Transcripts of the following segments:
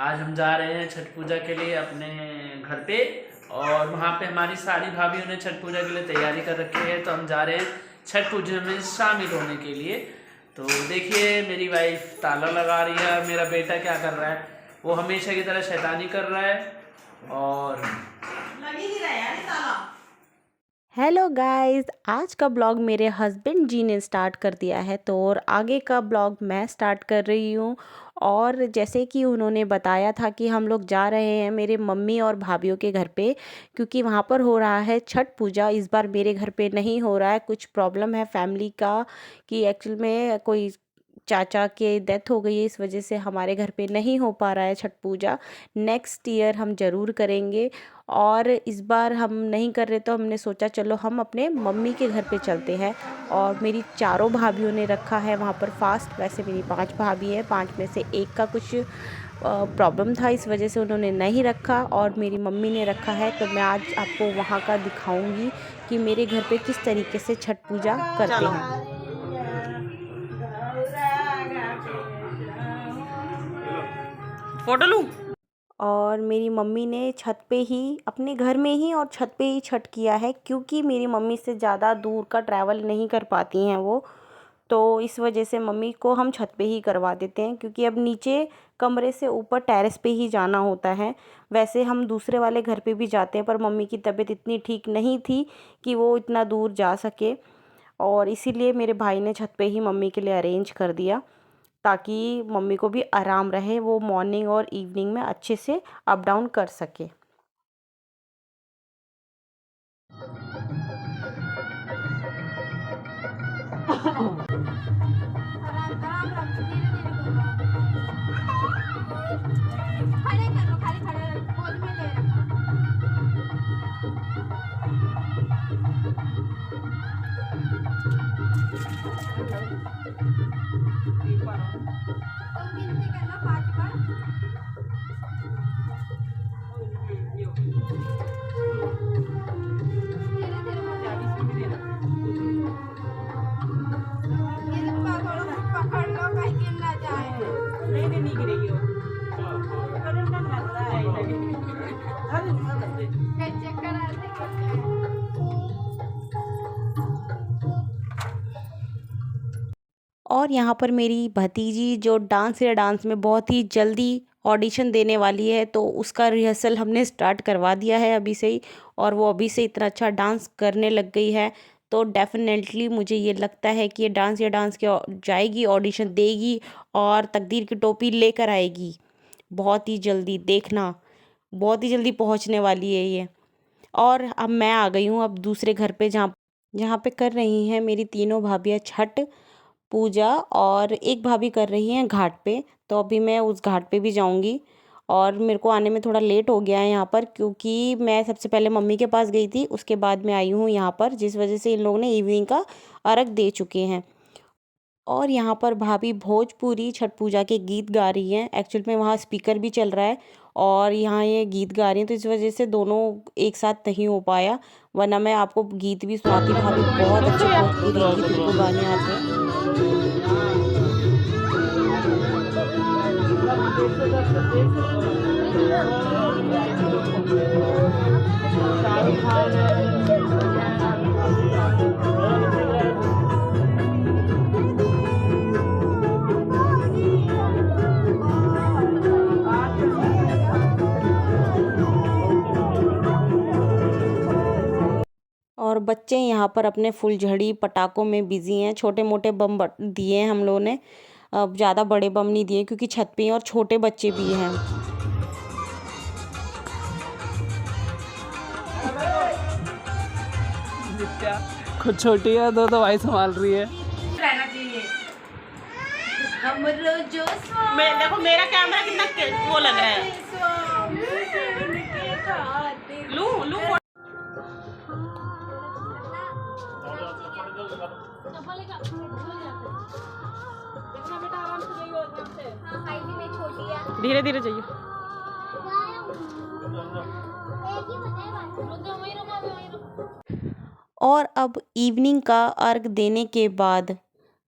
आज हम जा रहे हैं छठ पूजा के लिए अपने घर पे। और वहाँ पे हमारी सारी भाभीयों ने छठ पूजा के लिए तैयारी कर रखी है, तो हम जा रहे हैं छठ पूजा में शामिल होने के लिए। तो देखिए मेरी वाइफ ताला लगा रही है और मेरा बेटा क्या कर रहा है, वो हमेशा की तरह शैतानी कर रहा है और लग ही नहीं रहा है यार ताला। हेलो गाइस, आज का ब्लॉग मेरे हस्बैंड जी ने स्टार्ट कर दिया है, तो और आगे का ब्लॉग मैं स्टार्ट कर रही हूँ। और जैसे कि उन्होंने बताया था कि हम लोग जा रहे हैं मेरे मम्मी और भाभीयों के घर पे, क्योंकि वहाँ पर हो रहा है छठ पूजा। इस बार मेरे घर पे नहीं हो रहा है, कुछ प्रॉब्लम है फैमिली का कि एक्चुअल में कोई चाचा के डेथ हो गई है, इस वजह से हमारे घर पे नहीं हो पा रहा है छठ पूजा। नेक्स्ट ईयर हम ज़रूर करेंगे, और इस बार हम नहीं कर रहे तो हमने सोचा चलो हम अपने मम्मी के घर पे चलते हैं। और मेरी चारों भाभीयों ने रखा है वहाँ पर फास्ट। वैसे मेरी 5 भाभी हैं, 5 में से एक का कुछ प्रॉब्लम था, इस वजह से उन्होंने नहीं रखा और मेरी मम्मी ने रखा है। तो मैं आज आपको वहाँ का दिखाऊंगी कि मेरे घर पे किस तरीके से छठ पूजा करते हैं। फोटो लूं? और मेरी मम्मी ने छत पे ही, अपने घर में ही और छत पे ही छठ किया है, क्योंकि मेरी मम्मी से ज़्यादा दूर का ट्रैवल नहीं कर पाती हैं वो। तो इस वजह से मम्मी को हम छत पे ही करवा देते हैं, क्योंकि अब नीचे कमरे से ऊपर टेरेस पे ही जाना होता है। वैसे हम दूसरे वाले घर पे भी जाते हैं, पर मम्मी की तबीयत इतनी ठीक नहीं थी कि वो इतना दूर जा सके, और इसीलिए मेरे भाई ने छत पे ही मम्मी के लिए अरेंज कर दिया, ताकि मम्मी को भी आराम रहे, वो मॉर्निंग और इवनिंग में अच्छे से अप डाउन कर सके। खड़े कर लो, खाली खड़े गोद में ले रखो। तुम गिनती करना 5 बार। धीरे धीरे ये पकड़ लो कहीं गिर ना जाए। नहीं गिरेगी वो। चक्कर आते और यहाँ पर मेरी भतीजी जो डांस में बहुत ही जल्दी ऑडिशन देने वाली है, तो उसका रिहर्सल हमने स्टार्ट करवा दिया है अभी से ही, और वो अभी से इतना अच्छा डांस करने लग गई है। तो डेफिनेटली मुझे ये लगता है कि ये डांस के जाएगी, ऑडिशन देगी और तकदीर की टोपी लेकर आएगी बहुत ही जल्दी। देखना, बहुत ही जल्दी पहुँचने वाली है ये। और अब मैं आ गई हूँ अब दूसरे घर पे, जहाँ जहाँ पे कर रही हैं मेरी तीनों भाभियाँ छठ पूजा, और एक भाभी कर रही हैं घाट पे। तो अभी मैं उस घाट पे भी जाऊंगी, और मेरे को आने में थोड़ा लेट हो गया है यहाँ पर, क्योंकि मैं सबसे पहले मम्मी के पास गई थी, उसके बाद मैं आई हूँ यहाँ पर, जिस वजह से इन लोगों ने इवनिंग का अर्घ दे चुके हैं। और यहाँ पर भाभी भोजपुरी छठ पूजा के गीत गा रही हैं। एक्चुअल में वहाँ स्पीकर भी चल रहा है और यहाँ ये गीत गा रही हैं, तो इस वजह से दोनों एक साथ नहीं हो पाया, वरना मैं आपको गीत भी सुनाती। भाभी बहुत अच्छे भोजपुरी गीत उनको गाने आते हैं। और बच्चे यहाँ पर अपने फुलझड़ी पटाखों में बिजी हैं। छोटे मोटे बम दिए हैं हम लोगों ने, अब ज़्यादा बड़े बम नहीं दिए, क्योंकि छत पे हैं और छोटे बच्चे भी हैं। खुद छोटी है तो भाई संभाल रही है। रहना चाहिए। हम रोजो मैं देखो मेरा कैमरा कितना वो लग रहा है। लूं लूं धीरे धीरे जाइए। और अब इवनिंग का अर्घ देने के बाद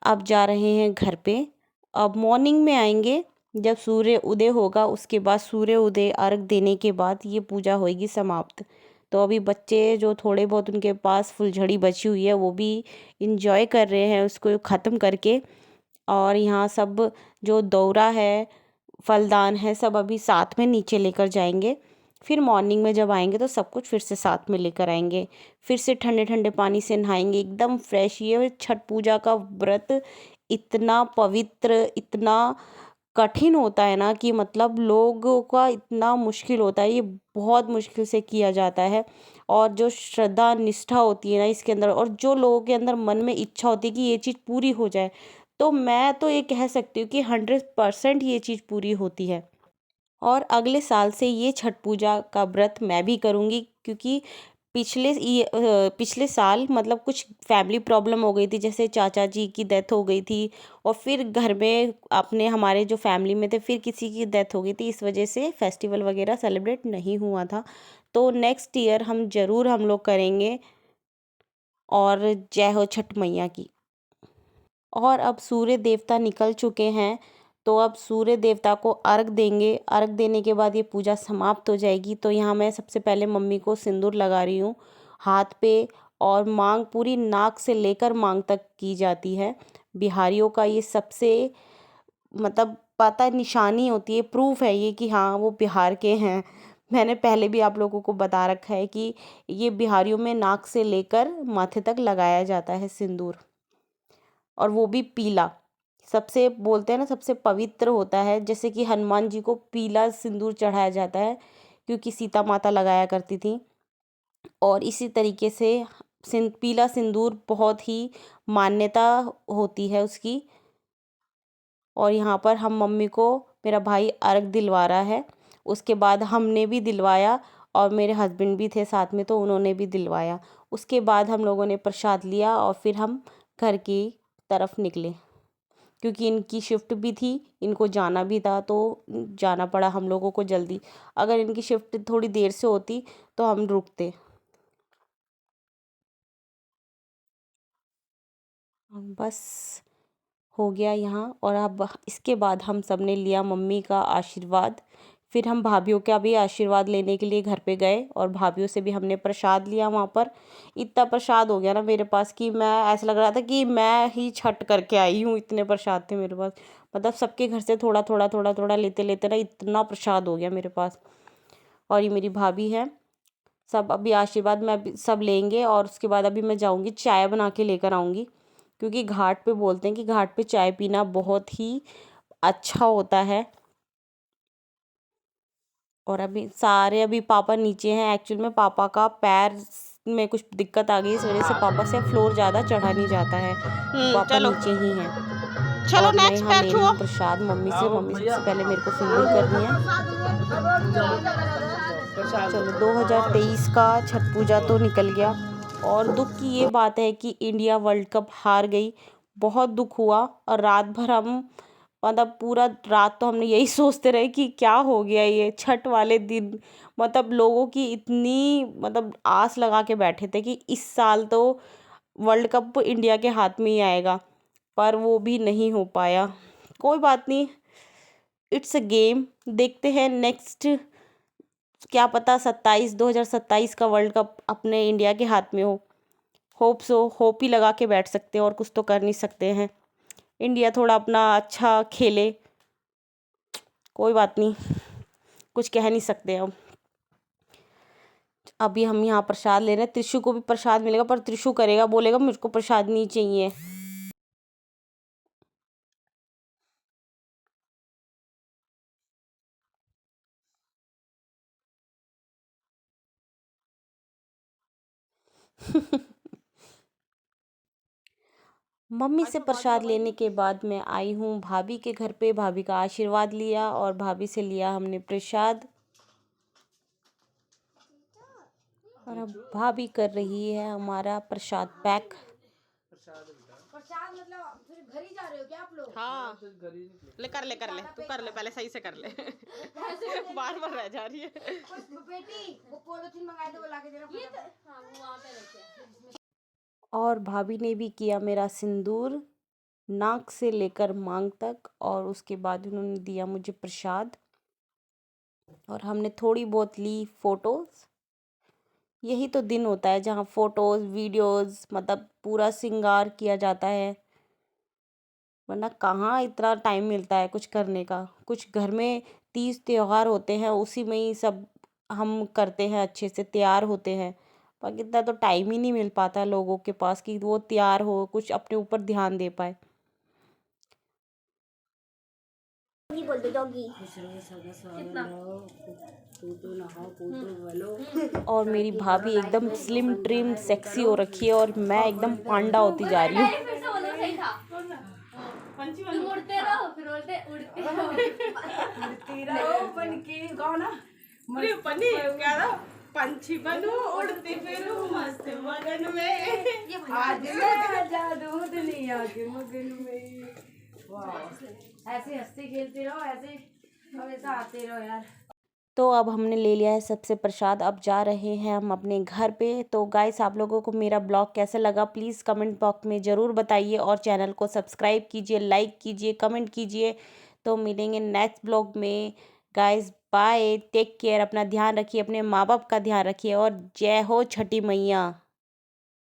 अब जा रहे हैं घर पे। अब मॉर्निंग में आएंगे, जब सूर्य उदय होगा उसके बाद सूर्य उदय अर्घ देने के बाद ये पूजा होएगी समाप्त। तो अभी बच्चे जो थोड़े बहुत उनके पास फुलझड़ी बची हुई है वो भी इंजॉय कर रहे हैं उसको ख़त्म करके। और यहाँ सब जो दौरा है, फलदान है, सब अभी साथ में नीचे लेकर जाएंगे। फिर मॉर्निंग में जब आएंगे तो सब कुछ फिर से साथ में लेकर आएंगे। फिर से ठंडे ठंडे पानी से नहाएंगे एकदम फ्रेश। ये छठ पूजा का व्रत इतना पवित्र, इतना कठिन होता है ना कि मतलब लोगों का इतना मुश्किल होता है, ये बहुत मुश्किल से किया जाता है। और जो श्रद्धा निष्ठा होती है ना इसके अंदर, और जो लोगों के अंदर मन में इच्छा होती है कि ये चीज़ पूरी हो जाए, तो मैं तो ये कह सकती हूँ कि 100% ये चीज़ पूरी होती है। और अगले साल से ये छठ पूजा का व्रत मैं भी करूँगी, क्योंकि पिछले साल मतलब कुछ फैमिली प्रॉब्लम हो गई थी, जैसे चाचा जी की डेथ हो गई थी और फिर घर में अपने हमारे जो फैमिली में थे फिर किसी की डेथ हो गई थी, इस वजह से फेस्टिवल वगैरह सेलिब्रेट नहीं हुआ था। तो नेक्स्ट ईयर हम लोग करेंगे। और जय हो छठ मैया की। और अब सूर्य देवता निकल चुके हैं, तो अब सूर्य देवता को अर्घ देंगे। अर्घ देने के बाद ये पूजा समाप्त हो जाएगी। तो यहाँ मैं सबसे पहले मम्मी को सिंदूर लगा रही हूँ हाथ पे, और मांग पूरी नाक से लेकर मांग तक की जाती है। बिहारियों का ये सबसे मतलब पता निशानी होती है, प्रूफ है ये कि हाँ वो बिहार के हैं। मैंने पहले भी आप लोगों को बता रखा है कि ये बिहारियों में नाक से लेकर माथे तक लगाया जाता है सिंदूर, और वो भी पीला। सबसे बोलते हैं ना सबसे पवित्र होता है, जैसे कि हनुमान जी को पीला सिंदूर चढ़ाया जाता है क्योंकि सीता माता लगाया करती थी। और इसी तरीके से पीला सिंदूर बहुत ही मान्यता होती है उसकी। और यहाँ पर हम मम्मी को मेरा भाई अर्घ दिलवा रहा है, उसके बाद हमने भी दिलवाया और मेरे हस्बैंड भी थे साथ में तो उन्होंने भी दिलवाया। उसके बाद हम लोगों ने प्रसाद लिया और फिर हम घर की तरफ निकले, क्योंकि इनकी शिफ्ट भी थी, इनको जाना भी था, तो जाना पड़ा हम लोगों को जल्दी। अगर इनकी शिफ्ट थोड़ी देर से होती तो हम रुकते। बस हो गया यहाँ। और अब इसके बाद हम सब ने लिया मम्मी का आशीर्वाद। फिर हम भाभीयों का भी आशीर्वाद लेने के लिए घर पे गए और भाभीयों से भी हमने प्रसाद लिया वहाँ पर। इतना प्रसाद हो गया ना मेरे पास कि मैं ऐसा लग रहा था कि मैं ही छठ करके आई हूँ, इतने प्रसाद थे मेरे पास। मतलब सबके घर से थोड़ा थोड़ा थोड़ा थोड़ा लेते लेते ना इतना प्रसाद हो गया मेरे पास। और ये मेरी भाभी है। सब अभी आशीर्वाद में अभी सब लेंगे और उसके बाद अभी मैं जाऊँगी चाय बना के लेकर आऊँगी, क्योंकि घाट पे बोलते हैं कि घाट पे चाय पीना बहुत ही अच्छा होता है। और अभी पापा नीचे हैं। एक्चुअल में पापा का पैर में कुछ दिक्कत आ गई, इस वजह से पापा से फ्लोर ज़्यादा चढ़ा नहीं जाता है, तो पापा चलो नीचे ही हैं। चलो और मैं नेक्स्ट यहाँ ले बैच रही हुआ। हूँ प्रसाद मम्मी से। मम्मी सबसे पहले मेरे को सिंदूर करनी है। चलो 2023 का छठ पूजा तो निकल गया। और दुख की ये बात है कि इंडिया वर्ल्ड कप हार गई। बहुत दुख हुआ। और रात भर हम मतलब पूरा रात तो हमने यही सोचते रहे कि क्या हो गया ये छठ वाले दिन। मतलब लोगों की इतनी मतलब आस लगा के बैठे थे कि इस साल तो वर्ल्ड कप इंडिया के हाथ में ही आएगा, पर वो भी नहीं हो पाया। कोई बात नहीं, इट्स अ गेम। देखते हैं नेक्स्ट, क्या पता 2027 का वर्ल्ड कप अपने इंडिया के हाथ में हो। होप ही लगा के बैठ सकते हैं, और कुछ तो कर नहीं सकते हैं। इंडिया थोड़ा अपना अच्छा खेले, कोई बात नहीं, कुछ कह नहीं सकते अब। अभी हम यहाँ प्रसाद ले रहे हैं। त्रिशु को भी प्रसाद मिलेगा, पर त्रिशु करेगा, बोलेगा मुझको प्रसाद नहीं चाहिए। मम्मी से प्रसाद लेने के बाद मैं आई हूँ भाभी के घर पे। भाभी का आशीर्वाद लिया और भाभी से लिया हमने प्रसाद। और अब भाभी कर रही है हमारा प्रसाद पैक। प्रसाद मतलब फिर घर ही जा रहे हो क्या आप लोग? हाँ ले कर ले तू कर ले, पहले सही से कर ले। बार बार रह जा रही है। बेटी वो पॉलिथीन मंगाए थे वो लाके देना। ये तो हाँ वो वहाँ पे रखे हैं। और भाभी ने भी किया मेरा सिंदूर। नाक से लेकर मांग तक, और उसके बाद उन्होंने दिया मुझे प्रसाद और हमने थोड़ी बहुत ली फ़ोटोज़। यही तो दिन होता है जहाँ फ़ोटोज़ वीडियोज़ मतलब पूरा श्रृंगार किया जाता है, वरना कहाँ इतना टाइम मिलता है कुछ करने का। कुछ घर में तीज त्योहार होते हैं उसी में ही सब हम करते हैं, अच्छे से तैयार होते हैं, बाकी इतना तो टाइम ही नहीं मिल पाता लोगों के पास कि वो तैयार हो, कुछ अपने ऊपर ध्यान दे पाए। और मेरी भाभी एकदम स्लिम ट्रिम सेक्सी हो रखी है और मैं एकदम पांडा होती जा रही हूँ। पंछी बनू उड़ती फिरूं मस्त मगन में आज मैं जादू दुनिया के मगन में। वाह, ऐसे हंसते खेलते रहो, ऐसे हमेशा आते रहो यार। तो अब हमने ले लिया है सबसे प्रसाद, अब जा रहे हैं हम अपने घर पे। तो गाइस आप लोगों को मेरा ब्लॉग कैसा लगा प्लीज़ कमेंट बॉक्स में ज़रूर बताइए और चैनल को सब्सक्राइब कीजिए, लाइक कीजिए, कमेंट कीजिए। तो मिलेंगे नेक्स्ट ब्लॉग में। गाइस बाय, टेक केयर, अपना ध्यान रखिए, अपने माँ बाप का ध्यान रखिए और जय हो छठी मैया।